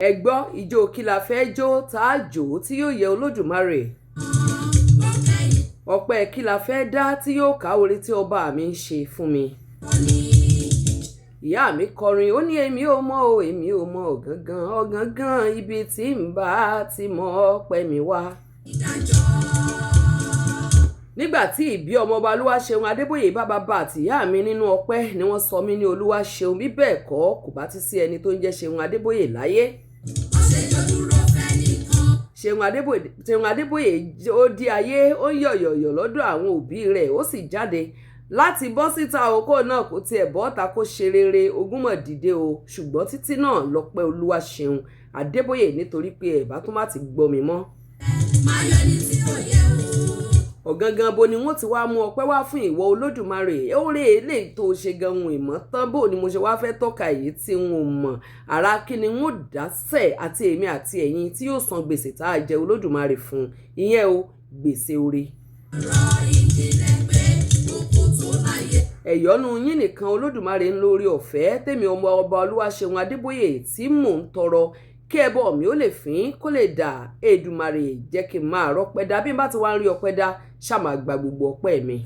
ẹ gbọ́ ijó kí la fẹ́ jó tá a jó tí yóò yẹ Olódùmarè. Ọpẹ́ kí la fẹ́ dá tí yóò ká oore tí ọba mi ń ṣe fún mi. Ìyá mi kọrin ó ní èmi ò mọ̀ o èmi ò mọ̀ ọ̀gángán ibi tí ń bá ti mọ ọpẹ́ mi wá. Nígbà tí ìbí ọmọọba Olúwaṣeun Adébóyè bá bàbá àtìyá mi nínú ọpẹ́ ni wọ́n sọ mí ní Olúwaṣeun, bí bẹ́ẹ̀ kọ́ kò bá ti sí ẹni tó ń jẹ́ Seun Adébóyè láyé. Seun Adébóyè ó di ayé ó ń yọ̀yọ̀yọ̀ lọ́dọ̀ àwọn òbí rẹ̀ ó sì jáde láti bọ́ síta okó náà kò tiẹ̀ bọ́ta kó ṣe rere ogúnmọ̀ dìde o, ṣùgbọ́n títí náà lọ́pẹ́ Olúwaṣeun Adébóyè nítorí pé ẹ̀ bá tó má ti gbọ́ mi mọ́. Ọ̀gangan bo ni wọ́n ti wá mú ọpẹ́ wá fún ìwọ Olódùmarè oore eléyìí tó ṣe gan-an ìmọ̀ tán bò ni mo ṣe wá fẹ́ tọ́ka èyí tí n ò mọ̀ ara kí ni wọ́n dásẹ̀ àti èmi àti ẹ̀yin tí yóò san gbèsè tá a jẹ Olódùmarè fún ìyẹn o gbèsè oore. Ẹ̀yọ́nú yín nìkan Olódùmarè ń lórí ọ̀fẹ́ tèmi ọmọ ọba Olúwaṣeun Adébóyè tí mò ń tọrọ kí ẹbọ mi ó lè fín kó lè dà Èdùmàrè jẹ́ kí n máa rọ́pẹ́ dá bí n bá ti wá ń rí ọpẹ́ dá ṣàmà gba gbogbo ọpẹ́ mi.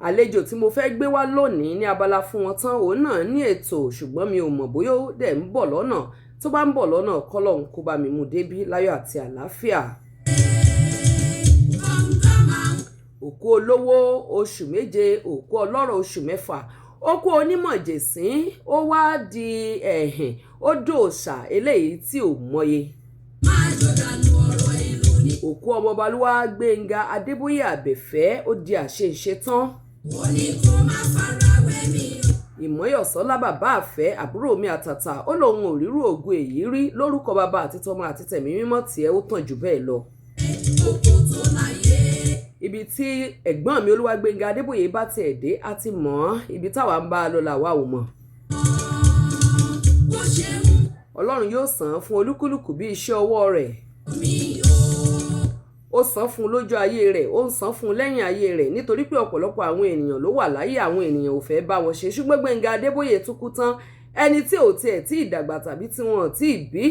Àlejò tí mo fẹ́ gbé wá lónìí ní abala fún wọn tán òun náà ní ètò ṣùgbọ́n mi ò mọ̀ bóyá ó dẹ̀ ń bọ̀ lọ́nà tó bá ń bọ̀ lọ́nà kọ́lọ́hún kó bá mi mú débí láyọ̀ àti àlàáfíà. Òkú olówó oṣù méje òkú ọlọ́rọ̀ oṣù mẹ́fà òkú onímọ̀jẹ̀sín ó wá di ẹ̀hìn ó dòòṣà eléyìí tí ò mọye. Òkú ọmọọba Olúwagbénga Adébóyè Àbẹ̀fẹ́ ó di àṣeṣe tán. Ìmọ̀yọ̀sọ́lá bàbá àfẹ́ àbúrò mi àtàtà ó lóun ò rírú ògùn èyí rí lórúkọ bàbá àti tọmọ àti tẹ̀mí mímọ́ tiẹ̀ ó tàn jù bẹ́ẹ̀ lọ. Ibi tí ẹ̀gbọ́n mi Olúwagbénga Adébóyè bá tiẹ̀ dé á ti mọ̀ ọ́ ibi táwa ń bá a lọ làwa ò mọ̀. Ọlọ́run yóò san fún olúkúlùkù bí iṣẹ́ ọwọ́ rẹ̀. Ó san fún lójú ayé rẹ̀ ó ń san fún lẹ́yìn ayé rẹ̀ nítorí pé ọ̀pọ̀lọpọ̀ àwọn ènìyàn ló wà láyé àwọn ènìyàn ò fẹ́ bá wọn ṣe ṣùgbọ́n Gbénga Adébóyè tún kú tán ẹni tí ò tiẹ̀ tí ìdàgbà tàbí tí wọn ò tí ì bí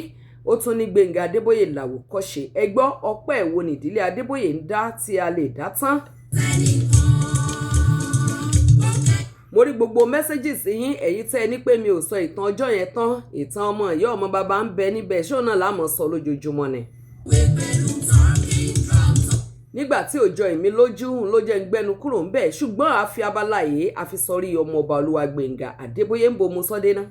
ó tún ní Gbénga Adébóyè làwòkọ́ṣe. Ẹ gbọ́ ọpẹ́ wo ni ìdílé Adébóyè ń dá tí a lè dá tán. Mo rí gbogbo messages yín èyí tẹ́ ẹ ní pé mi ò sọ ìtàn ọjọ́ yẹn tán ìtàn ọmọ ìyá ọmọ bàbá ń bẹ níbẹ̀ ṣé òun náà láàmú sọ lójoojúmọ́ ni. Nígbà tí òjò ìmí lójú ló jẹ́ ń gbẹ́nu kúrò ń bẹ̀ ṣùgbọ́n a fi abala yìí a fi sọrí ọmọ ọba Olúwagbénga Adébóyè ń bo mo sọ́dé ná.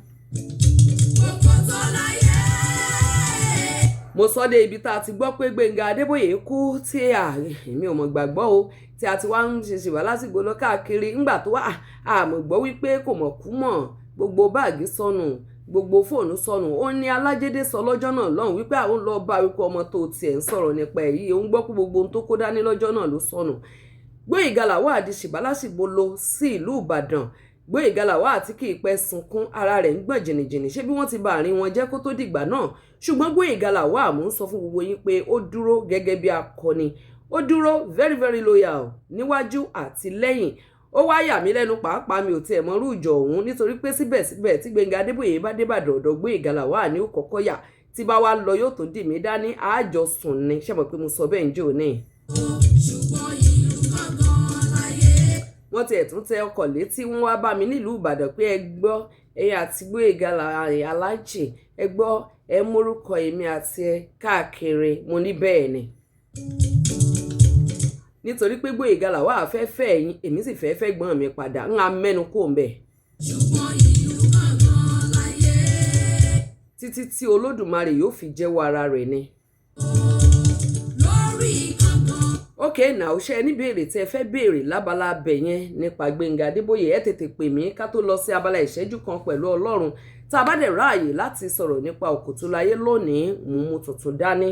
Mo sọ dé ibi tá a ti gbọ́ pé Gbénga Adébóyè kú tí èmi ò mọ̀ gbàgbọ́ o tí a ti wá ń ṣe ṣèwà lásìkò lọ káàkiri ńgbà tó wà àmọ̀ gbọ́ wípé kò mọ̀ kú mọ̀ gbogbo báàgì sọnù gbogbo fóònù sọnù ó ní Alajede'S sọ lọ́jọ́ náà lọ́hùn wípé àwọn lọ bá wípé ọmọ tó tiẹ̀ ń sọ̀rọ̀ nípa èyí òun gbọ́ pé gbogbo ohun tó kó dání lọ́jọ́ náà ló sọnù. Gbóyèga Lawal di ṣìbálásìgbò lọ sí ìlú Ìbàdàn. Gbóyèga Lawal àti kì í pẹ́ sunkún ara rẹ̀ ń gbọ̀n jìnnìjìnnì ṣé bí wọ́n ti bá àárín wọn jẹ́ kó tó dìgbà náà ṣùgbọ́n Gbóyèga Lawal mò ń sọ fún gbogbo yín pé ó dúró gẹ́gẹ́ bí akọni ó dúró very very loyal níwájú àti lẹ́yìn. Ó wá yà mí lẹ́nu pàápàá mi ò tiẹ̀ mọ rúùjọ òun nítorí pé síbẹ̀síbẹ̀ tí Gbénga Adébóyè bá dé Ìbàdàn ọ̀dọ̀ Gbóyèga Lawal ní ó kọ́kọ́ yà tí bá wá lọ yóò tó dì mí dání àájọ sùn ni ṣé mọ̀ pé mo sọ bẹ́ẹ̀ ń jò ní. Wọ́n tiẹ̀ tún tẹ ọkọ̀ létí wọ́n wá bá mi nílùú Ìbàdàn pé ẹ gbọ́ ẹ̀yin àti Gbóyèga Alájì ẹ gbọ́ ẹ mórúkọ èmi àti ẹ káàkiri mo ní bẹ́ẹ̀ ni. Nítorí pé Gbóyèga Lawal fẹ́ fẹ́ ẹ̀yin èmi sì fẹ́ fẹ́ gbọ́n mi padà ń mẹ́nu kó ń bẹ̀. Títí tí Olódùmarè yóò fi jẹ́wọ́ ara rẹ̀ ni. Okay now ṣe ní béèrè tí ẹ fẹ́ béèrè lábala abẹ yẹn nípa Gbénga Adébóyè ẹ tètè pè mí ká tó lọ sí abala ìṣẹ́jú kan pẹ̀lú Ọlọ́run tá a bá dẹ̀ ráàyè láti sọ̀rọ̀ nípa òkùtù láyé lónìí mú tuntun dání.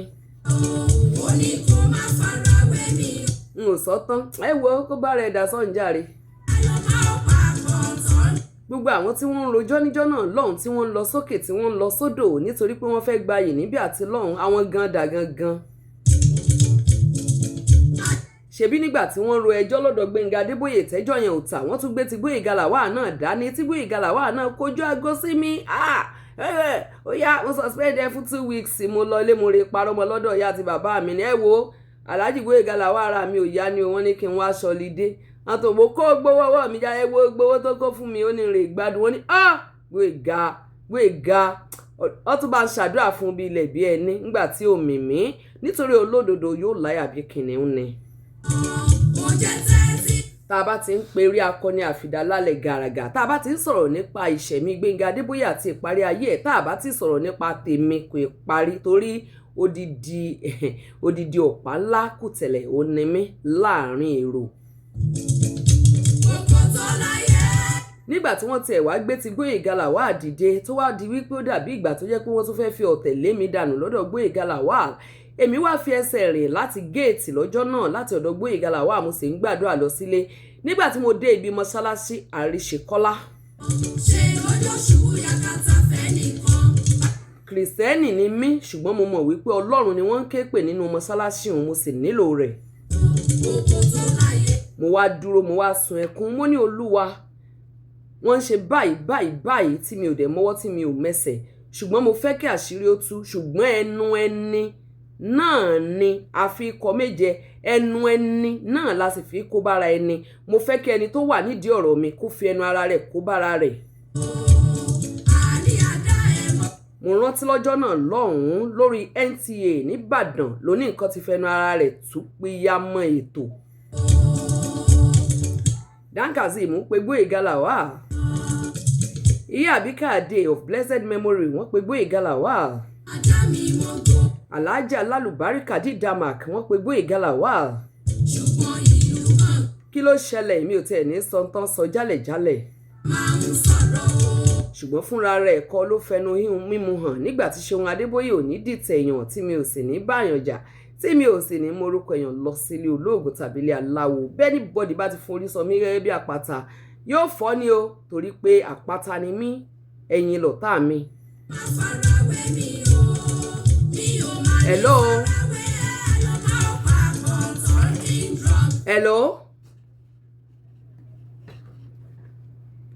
N ò sọ tán ẹ wo kó bá rẹ̀ dà sọ́njàre. Gbogbo àwọn tí wọ́n ń rojọ́ níjọ́ náà lọ́hùn tí wọ́n ń lọ sókè tí wọ́n ń lọ sódò nítorí pé wọ́n fẹ́ gbayì níbí àti lọ́hùn àwọn gan dà gangan. ṣebí nígbà tí wọ́n ro ẹjọ́ lọ́dọ̀ Gbénga Adébóyè tẹ́jọ́ yẹn ò tà wọ́n tún gbé ti Gboyega Lawal náà dání tí Gboyega Lawal náà kójú aago sí mi ó yá mo suspend ẹ fún 2 weeks mo lọ ilé mo rè parọ́ mọ́ lọ́dọ̀ ìyá àti bàbá mi ní ẹ wo Alhaji Gboyega Lawal ara mi ò yá ni wọ́n ní kí n wá sọlidé àwọn tó mo kó gbowó ọwọ́ mi já ẹ wo gbowó tó kó fún mi ó ní rè gbádùn wọ́n ní Gboyega ó tún bá ń ṣàdúrà fún bí ilẹ̀ bí ẹni nígbà tí ò mìmí nítorí olódodo yóò láyà bí kìnìún ni. Tá a bá ti ń perí akọni àfìdálálẹ̀ gàràgà tá a bá ti ń sọ̀rọ̀ nípa ìṣẹ̀mí Gbénga Adébóyè àti ìparí ayé ẹ̀ tá a bá ti sọ̀rọ̀ nípa tèmi kò parí torí odidi ọ̀pá ńlá kùtẹ̀lẹ̀ ó ní mí láàrin èrò. Nígbà tí wọ́n tiẹ̀ wá gbé ti Gboyega Lawal dìde tó wá di wípé ó dàbí ìgbà tó jẹ́ pé wọ́n tún fẹ́ fi ọ̀tẹ̀ lé mi dànù lọ́dọ̀ Gboyega Lawal èmi wá fi ẹsẹ̀ rìn láti géètì lọ́jọ́ náà láti ọ̀dọ̀ Gboyega Lawal mo sì ń gbàdúrà lọ sílé nígbà tí mo dé ibi mọ́ṣáláṣí Àríṣekọ́lá. Kìrìsìtẹ́nì ni mí ṣùgbọ́n mo mọ̀ wípé Ọlọ́run ni wọ́n ń ké pè nínú mọ́ṣáláṣí òun mo sì nílò rẹ̀. Mo wá dúró mo wá sun ẹkún mo ní Olúwa wọ́n ń ṣe báyìí tí mi ò dẹ̀ mọ́wọ́ tí mi ò mẹsẹ̀ ṣùgbọ́n mo fẹ́ kí àṣírí ó tú ṣùgbọ́n ẹnu ẹni náà ni a fi kọ méje ẹnu ẹni náà la sì fi kó bára ẹni mo fẹ́ kí ẹni tó wà nídìí ọ̀rọ̀ mi kó fi ẹnu ara rẹ̀ kó bára rẹ̀. Mo rántí lọ́jọ́ náà lọ́hùn-ún lórí NTA nìbàdàn lóní nǹkan ti fẹnu ara rẹ̀ tú pínyà mọ́ ètò. Dankazi mú pé Gboyega Lawal Ìyá Àbíkàdé of blessed memory wọ́n pé Gboyega Lawal Alhaja Lálùbáríkà Didamak wọ́n pé Gboyega Lawal. Kí ló ṣẹlẹ̀ mi ò tiẹ̀ ní sọ tán sọ jálẹ̀jálẹ̀ ṣùgbọ́n fúnra rẹ̀ kọ́ ló fẹnu mímu hàn nígbà tí Seun Adeboye ò ní dìtẹ̀ èèyàn tí mi ò sì ní báyàn jà tí mi ò sì ní morúkọ èèyàn lọ sílé olóògùn tàbí ilé aláwo bẹ́ẹ̀ni bọ́dì bá ti forí sọ mí gẹ́gẹ́ bí àpáta yóò fọ́ ni o torí pé àpáta ni mí ẹ̀yin lọ̀tá mi. Hello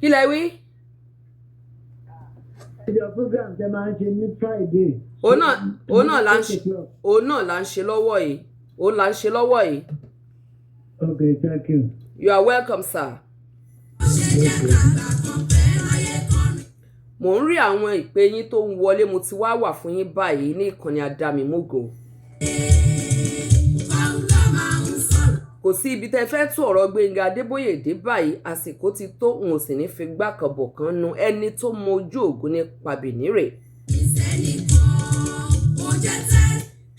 kí lẹ wí. Your program tẹ́ máa ń ṣe ní Friday. Òun náà là ń ṣe lọ́wọ́ yìí. Òun là ń ṣe lọ́wọ́ yìí. Okay, thank you. You are welcome, sir. Mo ń rí àwọn ìpè yín tó ń wọlé mo ti wá wà fún yín báyìí ní ìkànnì Adámimógo. Kò sí ibi tẹ́ fẹ́ tú ọ̀rọ̀ Gbénga Adébóyè dé báyìí àsìkò ti tó n ò sì ní fi gbá kan bọ̀ kan nu ẹni tó mọ ojú ògùn ní pàbínírè.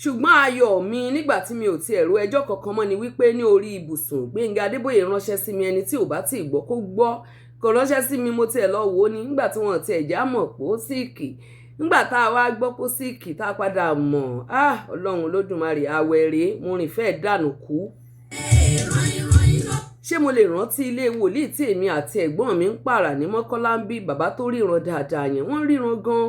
Ṣùgbọ́n ayọ̀ mi nígbà tí mi ò ti ẹ̀rọ ẹjọ́ kankan mọ́ ni wípé ní orí ibùsùn Gbénga Adébóyè ránṣẹ́ sí mi ẹni tí ò bá ti gbọ́ kó gbọ́ kò ránṣẹ́ sí mi mo tiẹ̀ lọ wò ó ní nígbà tí wọ́n ti ẹ̀já mọ̀ pé ó síìkì nígbà tá a wá gbọ́ pé ó síìkì tá a padà mọ̀ Ọlọ́run Olódùmarè àwẹ̀rẹ̀ mo rìn fẹ́ẹ̀ dànù kú. Ṣé mo lè rántí ilé wòlíì tí èmi àti ẹ̀gbọ́n mi ń pààrà ní Mọ́kọ́lá ń bí bàbá tó ríran dáadáa yẹn wọ́n ríran gan.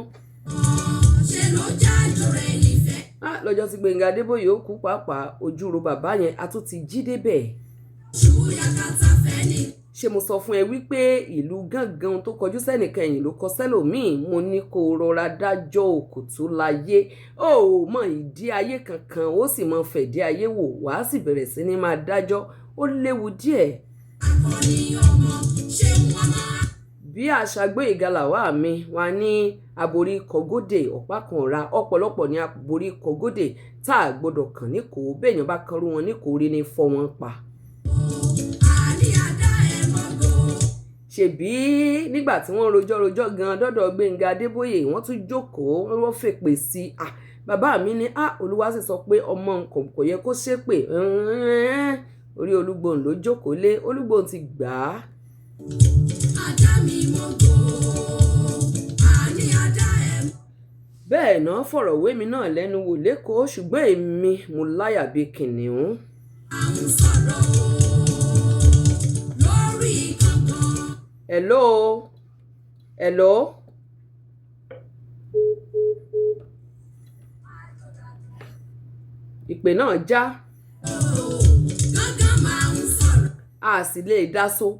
Lọ́jọ́ tí Gbénga Adébóyè ó kú pàápàá ojúro bàbá yẹn a tún ti jí débẹ̀. Ṣé mo sọ fún ẹ wípé ìlú gángan tó kọjú sẹ́nìkan ẹ̀yìn ló kọ sẹ́lòmíì mo ní kó rọra dájọ́ òkùtù láyé ó mọ ìdí ayé kankan ó sì mọ fẹ̀dí ayé wò wá sì bẹ̀rẹ̀ sí ní máa dájọ́ ó léwu díẹ̀. Bí àṣà Gboyega Lawal mi wà ní aborí kọgódè ọ̀pá kan ọ̀ra ọ̀pọ̀lọpọ̀ ní aborí kọgódè tá a gbọ́dọ̀ kàn níkò béèyàn bá kanrú wọn níkò rí ní fọ́ wọn pa. Ṣèbí nígbà tí wọ́n rojọ́ gan dọ́dọ̀ Gbénga Adébóyè wọ́n tún jókòó wọ́n fèpè sí i bàbá mi ní Olúwa sì sọ pé ọmọ nǹkan kò yẹ kó ṣépè orí Olúgbòhùn ló jókòó lé Olúgbòhùn ti gbà á. Bẹ́ẹ̀ náà fọ̀rọ̀ wé mi náà lẹ́nu wò lẹ́kọ̀ọ́ ṣùgbọ́n èmi mo láyà bí kìnìún. Hello. Ìpè náà já. a sì lè dáṣó.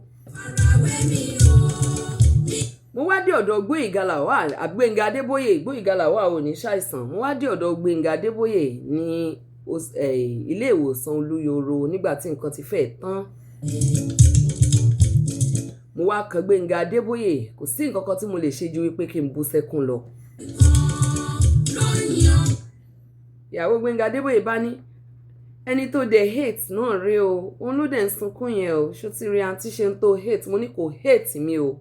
Mo wá dé ọ̀dọ̀ Gbóyèga Lawal Gbénga Adébóyè. Gbóyèga Lawal ò ní ṣàìsàn. Mo wá dé ọ̀dọ̀ Gbénga Adébóyè ní ilé ìwòsàn Olúyọ̀rọ̀ nígbà tí nǹkan ti fẹ́ tán. Mo wá kan Gbénga Adébóyè, kò sí nǹkan kan tí mo lè ṣe ju wípé kí n bú sẹ́kún lọ. Ìyàwó Gbénga Adébóyè bá ní ẹni tó dẹ̀ hate náà rí o, òun ló dẹ̀ ń sunkún yẹn o, ṣó ti rí àǹtí ṣe ń tó hate. Mo ní kò hate mi o.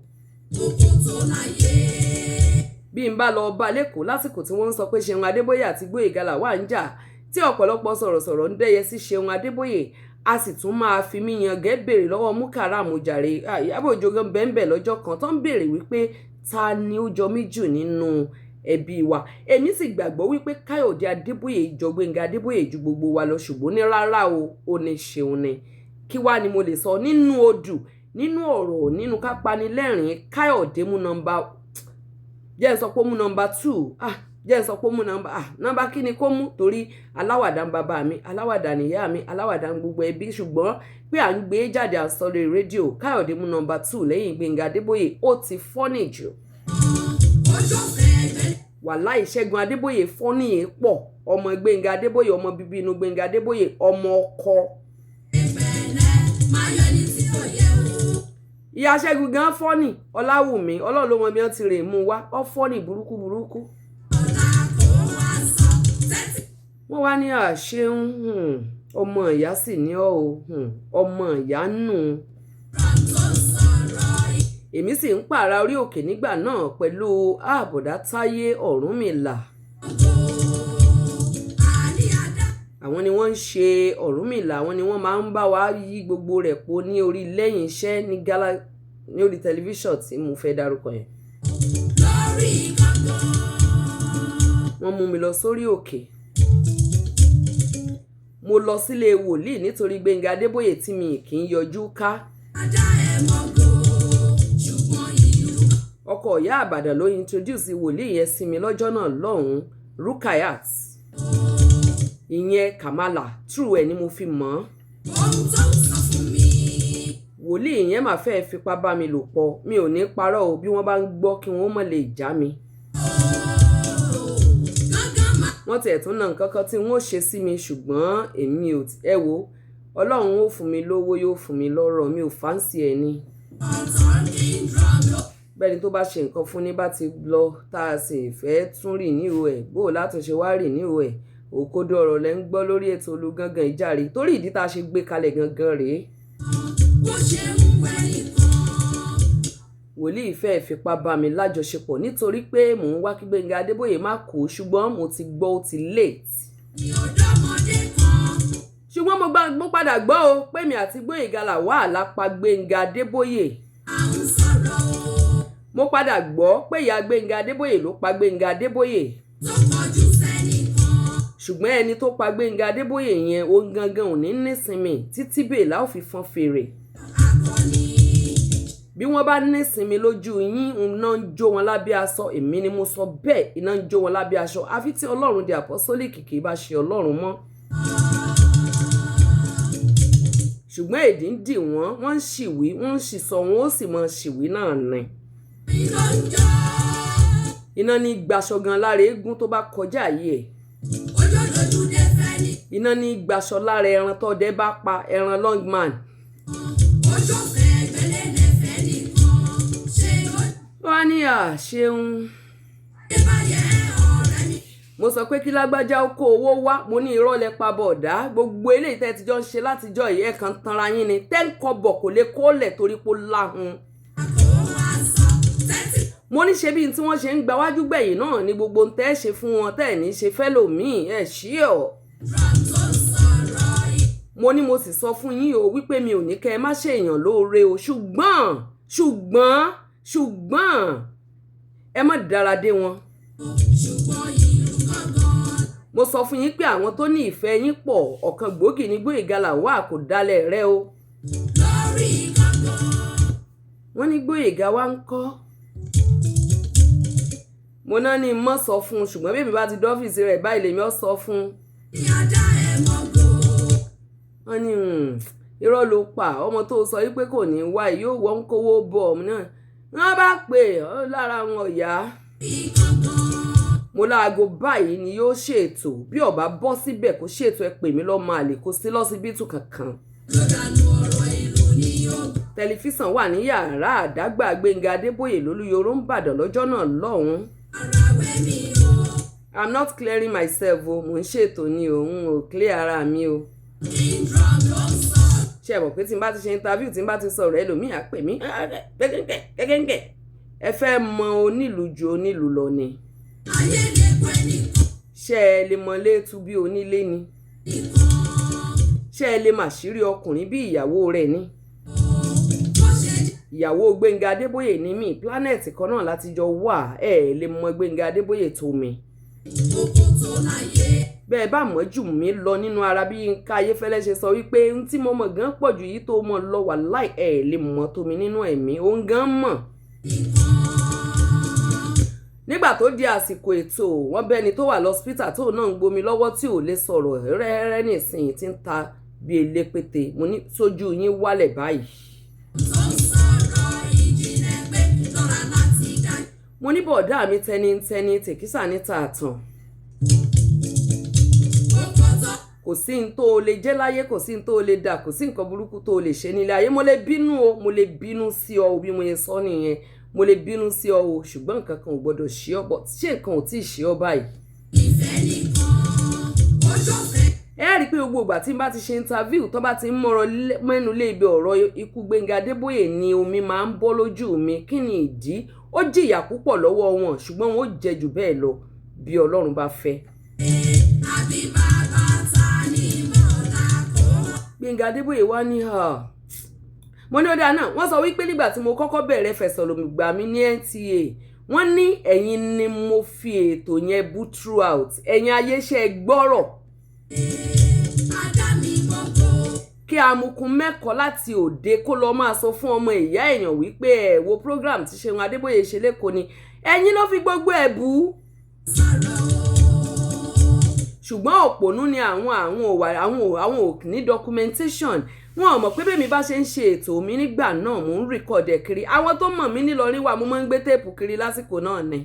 Bí n bá lọ bá lẹ́kọ̀ọ́ lásìkò tí wọ́n ń sọ pé Seun Adébóyè àti Gbóyèga Lawal ń jà, tí ọ̀pọ̀lọpọ̀ sọ̀rọ̀sọ̀rọ̀ ń dẹ́yẹ sí Seun Adébóyè, a sì tún máa fi mí yan gẹ́ béèrè lọ́wọ́ Mukaram jàre. Ìyábọ̀ Òjó gan bẹ́ẹ̀ lọ́jọ́ kan tó ń béèrè wípé ta ni ó jọ mí jù nínú ẹbí wa. Èmi sì gbàgbọ́ wípé Káyọ̀dé Adébóyè jọ Gbénga Adébóyè ju gbogbo wa lọ, ṣùgbọ́n ní rárá o, ó ní Seun ni. Kí wá ni mo lè sọ nínú odù, nínú ọ̀rọ̀, nínú kápanilẹ́rìn? Káyọ̀dé mú jẹ́ sọ pé ó mú number 2. Jẹ́ sọ pé ó mú number kí ni kó mú, torí aláwàdà ń bàbá mi, aláwàdà nìyá mi, aláwàdà ń gbogbo ẹbí, ṣùgbọ́n pé à ń gbé jáde à ń sọ lórí rédíò. Káyọ̀dé mú number 2 lẹ́yìn Gbénga Adébóyè. Ó ti fọ́nì jù. Wàláhì Ṣẹ́gun Adébóyè fọ́nì yìí pọ̀. Ọmọ Gbénga Adébóyè, ọmọ bíbí inú Gbénga Adébóyè, ọmọ ọkọ. Ìyá Ṣẹ́gun gan fọ́nì. Ọláwùmí, Ọlọ́run ló mọ bí wọ́n ti rè mú wá. Ó fọ́nì burúkú. Wọ́n wá ní Ṣeun, ọmọ ìyá sì ní ọ́ o, ọmọ ìyá nù. Èmi sì ń pààrà orí òkè nígbà náà pẹ̀lú àbọ̀dá Táyé Ọ̀rúnmìlà. Àwọn ni wọ́n ń ṣe Ọ̀rúnmìlà, àwọn ni wọ́n máa ń bá wa yí gbogbo rẹ̀ po ní orí lẹ́yìn iṣẹ́ ní orí tẹlifíṣàn tí mo fẹ́ dárúkọ yẹn. Wọ́n mú mi lọ sórí òkè. Mo lọ sílé wòlíì nítorí Gbénga Adébóyè tí mi kì í yọjú ká. Ọkọ ìyá Àbàdàn ló introduce wòlíì yẹn sí mi lọ́jọ́ náà lọ́hùn-ún, Rukayat. Ìyẹn Kamala, true ẹ̀ ni mo fi mọ̀. Wòlíì yẹn máa fẹ́ fipá bá mi lò pọ̀. Mi ò ní parọ́ o, bí wọ́n bá ń gbọ́ kí wọ́n mọ̀ lè já mi. Wọ́n tiẹ̀ tún náà nǹkan kan tí wọ́n ṣe sí mi, ṣùgbọ́n èmi ò ẹ wo, Ọlọ́run ó fún mi lówó, yóò fún mi lọ́rọ̀, mi ò fáǹsì ẹ̀ ni. Bẹ́ẹ̀ni tó bá ṣe nǹkan fún ní bá ti lọ tá a sì fẹ́ tún rì níhò ẹ̀, bó láti ṣe wá rì níhò ẹ̀. Òkodo ọ̀rọ̀ lẹ́ ń gbọ́ lórí ètò Olúgangan Ìjàre, torí ìdí tá a ṣe gbé kalẹ̀ gangan rèé. Wòlíì fẹ́ fipá bá mi lájọṣepọ̀ nítorí pé mò ń wá kí Gbénga Adébóyè má kú, ṣùgbọ́n mo ti gbọ́ ó ti late. Ṣùgbọ́n mo padà gbọ́ o pé mi àti Gbóyèga Lawal la pa Gbénga Adébóyè. Mo padà gbọ́ pé ìyá Gbénga Adébóyè ló pa Gbénga Adébóyè. Ṣùgbọ́n ẹni tó pa Gbénga Adébóyè yẹn ó gangan ò ní nísinmi títí bèèlà ó fi fọn fèrè. Bí wọ́n bá nísinmi lójú yín, iná ń jó wọn lábẹ́ aṣọ. Èmi ni mo sọ bẹ́ẹ̀, iná ń jó wọn lábẹ́ aṣọ. Àfi tí Ọlọ́run di àpọ́sólìkì kì í bá ṣe Ọlọ́run mọ́. Ṣùgbọ́n èdè ń dì wọ́n, wọ́n ń ṣìwí, wọ́n ń ṣìsọ, wọ́n ó sì mọ ṣìwí náà ni. Iná ní gbaṣọ gan lára eégún tó bá kọjá ayé ẹ̀. Iná ní gbaṣọ lára ẹran tó dé bá pa, ẹran longman. Wọ́n ní Ṣeun. Mo sọ pé kí lágbájá ó kó owó wá, mo ní irọ́ lẹ pa bọ̀dá. Gbogbo eléyìí tẹ́ ti jọ ń ṣe látijọ́ yìí ẹ̀ kan tanra yín ni. 10 kọ́bọ̀ kò lè kólẹ̀ torí pé ó láhun. Mo ní ṣe bí tí wọ́n ṣe ń gba wájú gbẹ̀yìn náà ni gbogbo ń tẹ́ ṣe fún wọn tẹ́ ní ṣe fẹ́ lòmíì ẹ̀ ṣí ọ̀. Mo ní mo sì sọ fún yín o wípé mi ò ní kẹ́ ẹ má ṣe èèyàn lóore o, ṣùgbọ́n ẹ má dára dé wọn. Mo sọ fún yín pé àwọn tó ní ìfẹ́ yín pọ̀, ọ̀kan gbòógì ní Gbóyèga Lawal kò dálẹ̀ rẹ o. Wọ́n ní Gbóyèga wá ń kọ́. Mo náà ní mọ́ sọ fún un, ṣùgbọ́n bí mi bá ti dọ́fíìsì rẹ̀ báyìí lèmi ó sọ fún un. Wọ́n ní irọ́ ló pa ọmọ tó sọ wípé kò ní wá yóò wọ́n kówó bọ̀ ọmọ náà wọ́n bá pè ọ́ lára wọn ọ̀yá mo láago báyìí ni yóò ṣètò bí ọba bọ́ síbẹ̀ kó ṣètò ẹ pè mí lọ́mọ àlè kó sí lọ́sibítù kankan. Tẹlifíṣàn wà ní yàrá àdágbà Gbénga Adébóyè lólúyọrọ ń bàdàn lọ́jọ́ náà lọ́hùn. I'm not clearing myself o mo ń ṣètò ni òun ò clear ara mi o. ṣe mọ̀ pé tí n bá ti ṣe interview tí n bá ti sọ̀rọ̀ ẹlòmíì á pè mí gẹ́gẹ́gẹ́ ẹ fẹ́ mọ onílù ju onílù lọ ni. ṣé ẹ lè mọ létú bí onílé ni ṣé ẹ lè mà ṣírí ọkùnrin bí ìyàwó rẹ̀ ni. ìyàwó Gbénga Adébóyè ní mi planet kan náà láti jọ wà ẹ lè mọ Gbénga Adébóyè tó mi. bẹ́ẹ̀ bá mọ̀ jù mí lọ nínú ara bí Yínká Ayéfẹ́lẹ́ ṣe sọ wípé n tí mo mọ̀ gan pọ̀ jù yìí tó mọ̀ lọ wà láì ẹ lè mọ̀ tó mi nínú ẹ̀mí òun gan mọ̀. nígbà tó di àsìkò ètò wọn bẹ́ni tó wà lọ́sítà tó náà ń gbomi lọ́wọ́ tí ò lè sọ̀rọ̀ rẹ́rẹ́ nísìnyí tí ń ta bí elépète mo ní sójú yín wálẹ̀ báyìí. mo ní bọ̀dá mi tẹnitẹni tèkísà níta àtàn. kò sí n tó o lè jẹ́ láyé kò sí n tó o lè dà kò sí nǹkan burúkú tó o lè ṣe nílé ayé mo lè bínú o mo lè bínú sí ọ bí mo yẹ sọ nìyẹn mo lè bínú sí ọ o ṣùgbọ́n nǹkan kan ò gbọ́dọ̀ ṣe ọ bọ̀ ṣé nǹkan ò tí ì ṣe ọ báyìí. ẹ rí i pé gbogbo ìgbà tí n bá ti ṣe interview tó bá ti ń mọ̀rọ̀ mẹ́nu lé ibi ọ̀rọ̀ ikú Gbénga Adébóyè ni omi máa ń bọ́ lójú mi kí ni ìdí ó jìyà púpọ̀ lọ́wọ́ wọn ṣùgbọ́n wọn ó jẹ jù bẹ́ẹ̀ lọ bí Ọlọ́run bá fẹ́. Gbénga Adébóyè wá ní mo ní ọ̀dà náà wọ́n sọ wípé nígbà tí mo kọ́kọ́ bẹ̀rẹ̀ fẹ̀sọ̀lùgbà mi ní NTA wọ́n ní ẹ̀yin ni mo fi ètò yẹn bú throughout ẹ̀yin ayéṣẹ́ gbọ́rọ̀ kí amukun mẹ́kọ̀ọ́ láti òde kó lọ máa sọ fún ọmọ ìyá èèyàn wípé ẹ wo program tí Seun Adébóyè ṣe lẹ́kọ̀ọ́ ni ẹ̀yin ló fi gbogbo ẹ̀ bú. ṣùgbọ́n òpònú ni àwọn ò ní documentation wọn ò mọ̀ pé bẹ́ẹ̀ mi bá ṣe ń ṣe ètò mi nígbà náà mò ń record ẹ̀ kiri àwọn tó mọ̀ mí nílọrin wà mo máa ń gbé téèpù kiri lásìkò náà ni.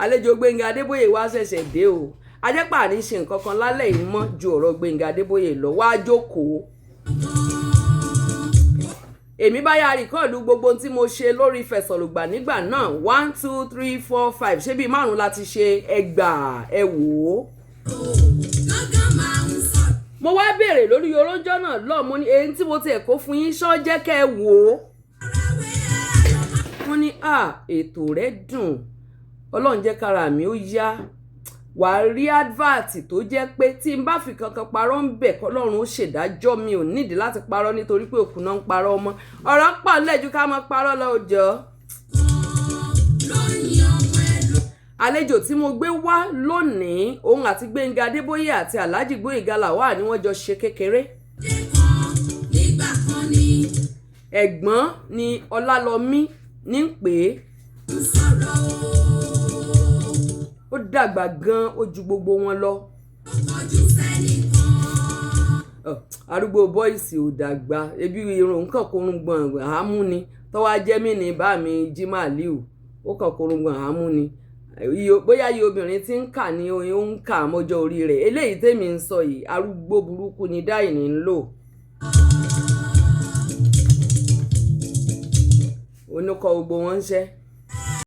àlejò Gbénga Adébóyè wá ṣẹ̀ṣẹ̀ dé o ajẹ́pà ní ṣe nǹkan kan lálẹ́ yìí mọ́ ju ọ̀rọ̀ Gbénga Adébóyè lọ wá jókòó. èmi bá yá rìkọ́ọ̀dù gbogbo tí mo ṣe lórí fẹ̀sọ̀lùgbà nígbà náà 1 2 3 4 5 ṣé bíi 5 láti ṣe ẹgbà ẹ wò ó. mo wá béèrè lórí orójọ́ náà lọ́ọ̀ mo ní èyí tí mo ti ẹ̀kọ́ fún yín ṣọ́ jẹ́ kẹ́ ẹ wò ó. wọ́n ní ètò rẹ̀ dùn Ọlọ́run jẹ́ kára mi ó yá wà á rí advert tó jẹ́ pé tí n bá fi kankan parọ́ ń bẹ̀ kọ́lọ́run ó ṣèdájọ́ mi ò nídìí láti parọ́ nítorí pé òkú náà ń parọ́ ọmọ ọ̀rọ̀ pọ̀ lẹ́jú ká máa parọ́ lọ́jọ́. àlejò tí mo gbé wá lónìí òun àti Gbénga Adébóyè àti Alhaji Gboyega Lawal ni wọ́n jọ ṣe kékeré. ẹ̀gbọ́n ni Ọlálọ́mí ní ń pè é. ó dàgbà gan ó ju gbogbo wọn lọ. arúgbó bọ́ìsì ò dàgbà ebi irun nǹkan korungbọ̀n àámú ni tọ́wọ́ jẹ́mí ní bá mi Jimaliu ó kàn korungbọ̀n àámú ni bóyá iye obìnrin tí ń kà ní ó ń kà mọ́jọ́ orí rẹ̀ eléyìí tèmi ń sọ yìí arúgbó burúkú ni dáìní ń lò. onúkọ gbogbo wọn ń ṣẹ́.